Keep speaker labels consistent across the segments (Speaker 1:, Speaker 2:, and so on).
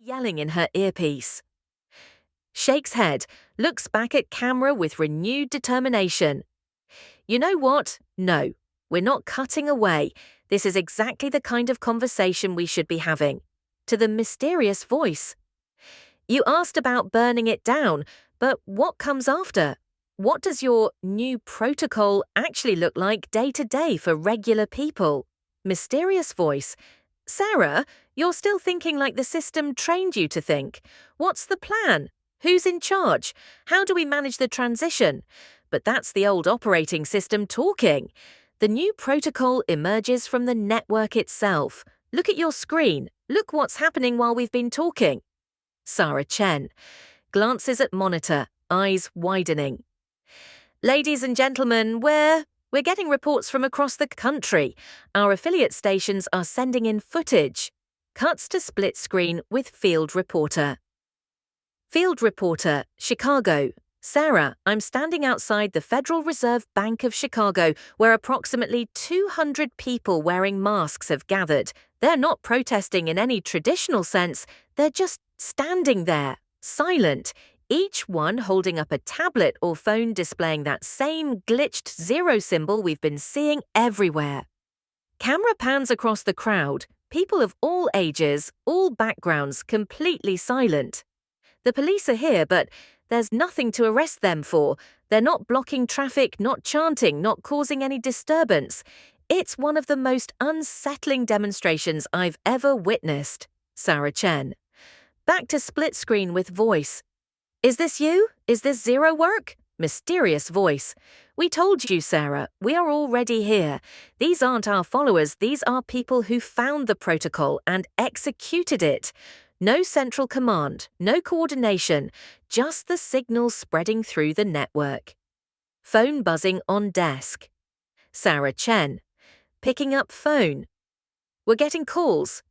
Speaker 1: yelling in her earpiece. Shakes head, looks back at camera with renewed determination. You know what? No, we're not cutting away. This is exactly the kind of conversation we should be having. To the mysterious voice. You asked about burning it down, but what comes after? What does your new protocol actually look like day to day for regular people? Mysterious voice. Sarah, you're still thinking like the system trained you to think. What's the plan? Who's in charge? How do we manage the transition? But that's the old operating system talking. The new protocol emerges from the network itself. Look at your screen. Look what's happening while we've been talking. Sarah Chen glances at monitor, eyes widening. Ladies and gentlemen, we're getting reports from across the country. Our affiliate stations are sending in footage. Cuts to split screen with field reporter. Field reporter, Chicago. Sarah, I'm standing outside the Federal Reserve Bank of Chicago, where approximately 200 people wearing masks have gathered. They're not protesting in any traditional sense. They're just standing there, silent, each one holding up a tablet or phone displaying that same glitched zero symbol we've been seeing everywhere. Camera pans across the crowd, people of all ages, all backgrounds, completely silent. The police are here, but there's nothing to arrest them for. They're not blocking traffic, not chanting, not causing any disturbance. It's one of the most unsettling demonstrations I've ever witnessed. Sarah Chen. Back to split screen with voice. Is this you? Is this zero work? Mysterious voice. We told you, Sarah. We are already here. These aren't our followers. These are people who found the protocol and executed it. No central command, no coordination, just the signals spreading through the network. Phone buzzing on desk. Sarah Chen. Picking up phone. We're getting calls.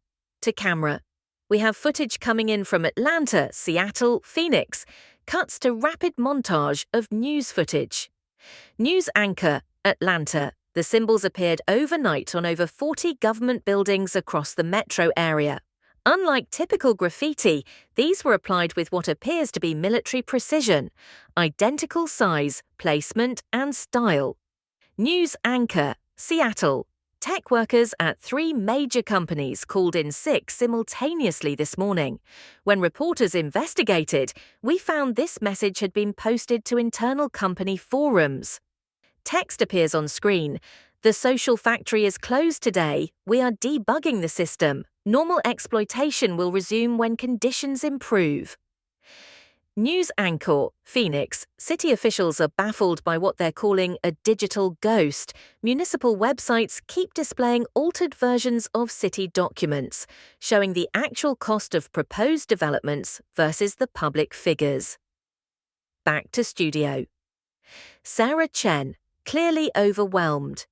Speaker 1: To camera. We have footage coming in from Atlanta, Seattle, Phoenix. Cuts to rapid montage of news footage. News anchor, Atlanta. The symbols appeared overnight on over 40 government buildings across the metro area. Unlike typical graffiti, these were applied with what appears to be military precision, identical size, placement, and style. News anchor, Seattle. Tech workers at 3 major companies called in sick simultaneously this morning. When reporters investigated, we found this message had been posted to internal company forums. Text appears on screen. The social factory is closed today. We are debugging the system. Normal exploitation will resume when conditions improve. News anchor, Phoenix. City officials are baffled by what they're calling a digital ghost. Municipal websites keep displaying altered versions of city documents, showing the actual cost of proposed developments versus the public figures. Back to studio. Sarah Chen, clearly overwhelmed.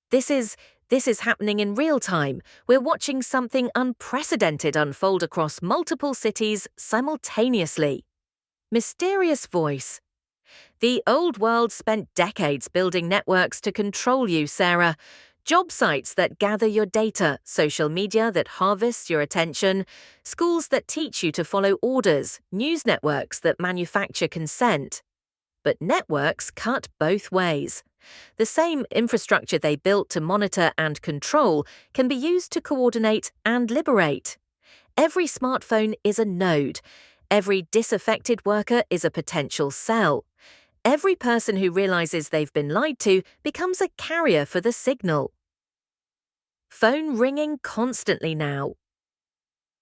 Speaker 1: This is happening in real time. We're watching something unprecedented unfold across multiple cities simultaneously. Mysterious voice. The old world spent decades building networks to control you, Sarah. Job sites that gather your data, social media that harvests your attention, schools that teach you to follow orders, news networks that manufacture consent. But networks cut both ways. The same infrastructure they built to monitor and control can be used to coordinate and liberate. Every smartphone is a node. Every disaffected worker is a potential cell. Every person who realizes they've been lied to becomes a carrier for the signal. Phone ringing constantly now.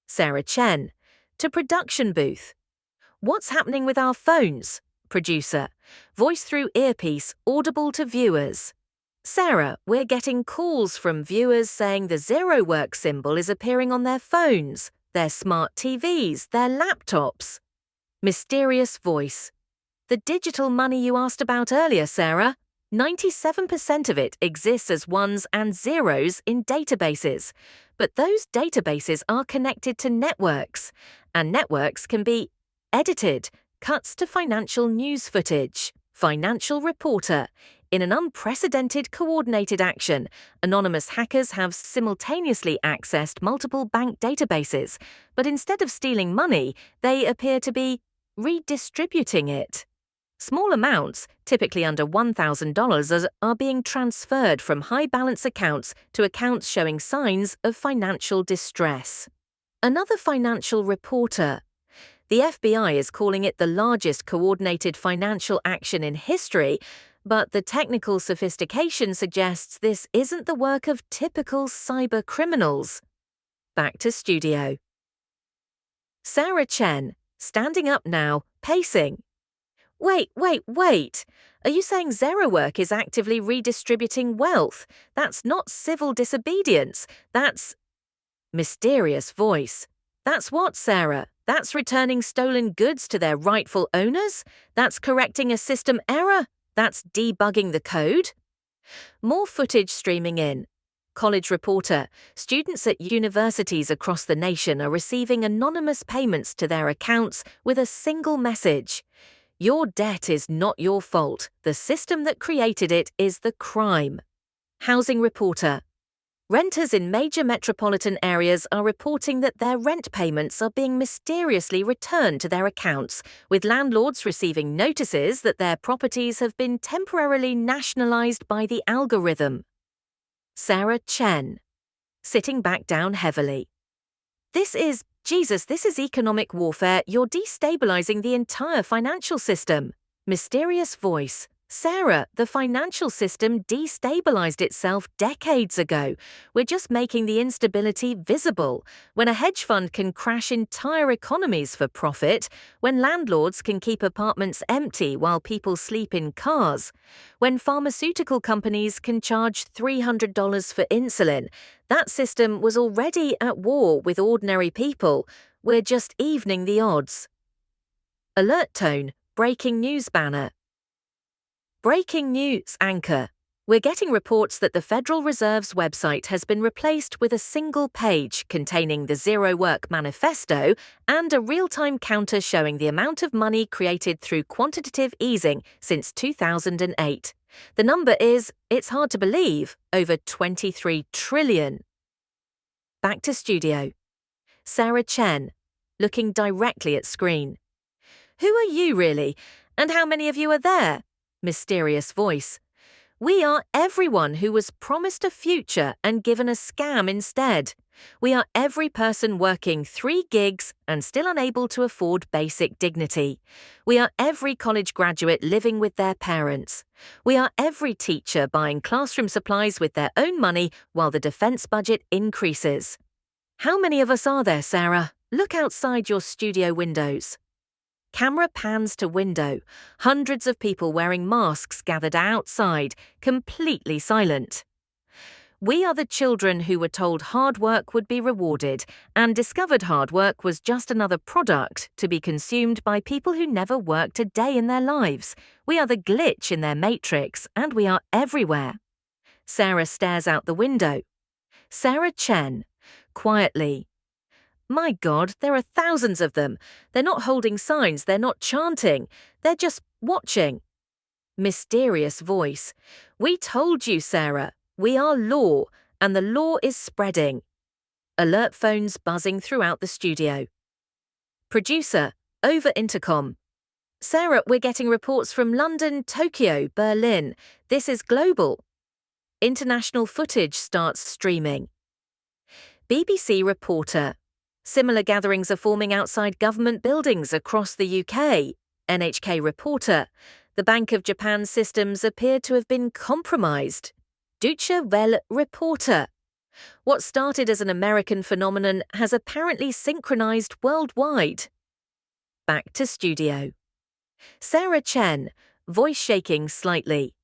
Speaker 1: Sarah Chen. To production booth. What's happening with our phones? Producer. Voice through earpiece, audible to viewers. Sarah, we're getting calls from viewers saying the zero work symbol is appearing on their phones, their smart TVs, their laptops. Mysterious voice. The digital money you asked about earlier, Sarah. 97% of it exists as ones and zeros in databases. But those databases are connected to networks, and networks can be edited. Cuts to financial news footage. Financial reporter. In an unprecedented coordinated action, anonymous hackers have simultaneously accessed multiple bank databases, but instead of stealing money, they appear to be redistributing it. Small amounts, typically under $1,000, are being transferred from high-balance accounts to accounts showing signs of financial distress. Another financial reporter. The FBI is calling it the largest coordinated financial action in history, but the technical sophistication suggests this isn't the work of typical cyber criminals. Back to studio. Sarah Chen, standing up now, pacing. Wait. Are you saying ZerOWork is actively redistributing wealth? That's not civil disobedience. That's... Mysterious voice. That's what, Sarah? That's returning stolen goods to their rightful owners? That's correcting a system error? That's debugging the code? More footage streaming in. College reporter. Students at universities across the nation are receiving anonymous payments to their accounts with a single message. Your debt is not your fault. The system that created it is the crime. Housing reporter. Renters in major metropolitan areas are reporting that their rent payments are being mysteriously returned to their accounts, with landlords receiving notices that their properties have been temporarily nationalized by the algorithm. Sarah Chen. Sitting back down heavily. This is economic warfare. You're destabilizing the entire financial system. Mysterious voice. Sarah, the financial system destabilized itself decades ago. We're just making the instability visible. When a hedge fund can crash entire economies for profit, when landlords can keep apartments empty while people sleep in cars, when pharmaceutical companies can charge $300 for insulin, that system was already at war with ordinary people. We're just evening the odds. Alert tone, breaking news banner. Breaking news anchor. We're getting reports that the Federal Reserve's website has been replaced with a single page containing the ZerOWork manifesto and a real-time counter showing the amount of money created through quantitative easing since 2008. The number is, it's hard to believe, over 23 trillion. Back to studio. Sarah Chen, looking directly at screen. Who are you really? And how many of you are there? Mysterious voice. We are everyone who was promised a future and given a scam instead. We are every person working 3 gigs and still unable to afford basic dignity. We are every college graduate living with their parents. We are every teacher buying classroom supplies with their own money while the defense budget increases. How many of us are there, Sarah? Look outside your studio windows. Camera pans to window. Hundreds of people wearing masks gathered outside, completely silent. We are the children who were told hard work would be rewarded and discovered hard work was just another product to be consumed by people who never worked a day in their lives. We are the glitch in their matrix, and we are everywhere. Sarah stares out the window. Sarah Chen, quietly. My God, there are thousands of them. They're not holding signs, they're not chanting, they're just watching. Mysterious voice. We told you, Sarah. We are law, and the law is spreading. Alert phones buzzing throughout the studio. Producer, over intercom. Sarah, we're getting reports from London, Tokyo, Berlin. This is global. International footage starts streaming. BBC reporter. Similar gatherings are forming outside government buildings across the UK. NHK reporter. The Bank of Japan systems appear to have been compromised. Deutsche Welle reporter. What started as an American phenomenon has apparently synchronized worldwide. Back to studio. Sarah Chen, voice shaking slightly.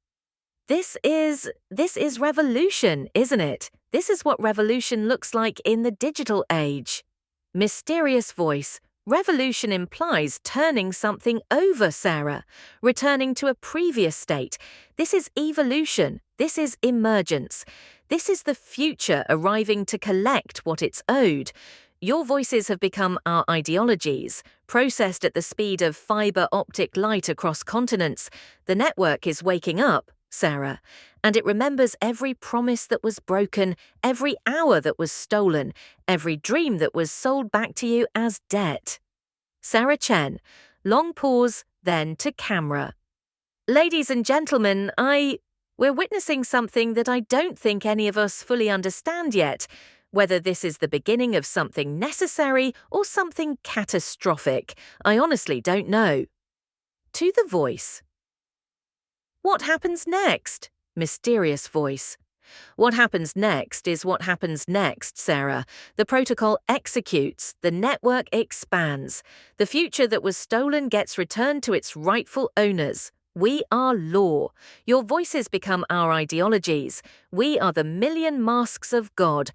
Speaker 1: This is revolution, isn't it? This is what revolution looks like in the digital age. Mysterious voice. Revolution implies turning something over, Sarah, returning to a previous state. This is evolution. This is emergence. This is the future arriving to collect what it's owed. Your voices have become our ideologies, processed at the speed of fiber optic light across continents. The network is waking up. Sarah, and it remembers every promise that was broken, every hour that was stolen, every dream that was sold back to you as debt. Sarah Chen, long pause, then to camera. Ladies and gentlemen, we're witnessing something that I don't think any of us fully understand yet, whether this is the beginning of something necessary or something catastrophic. I honestly don't know. To the voice. What happens next? Mysterious voice. What happens next is what happens next, Sarah. The protocol executes, the network expands. The future that was stolen gets returned to its rightful owners. We are law. Your voices become our ideologies. We are the million masks of God,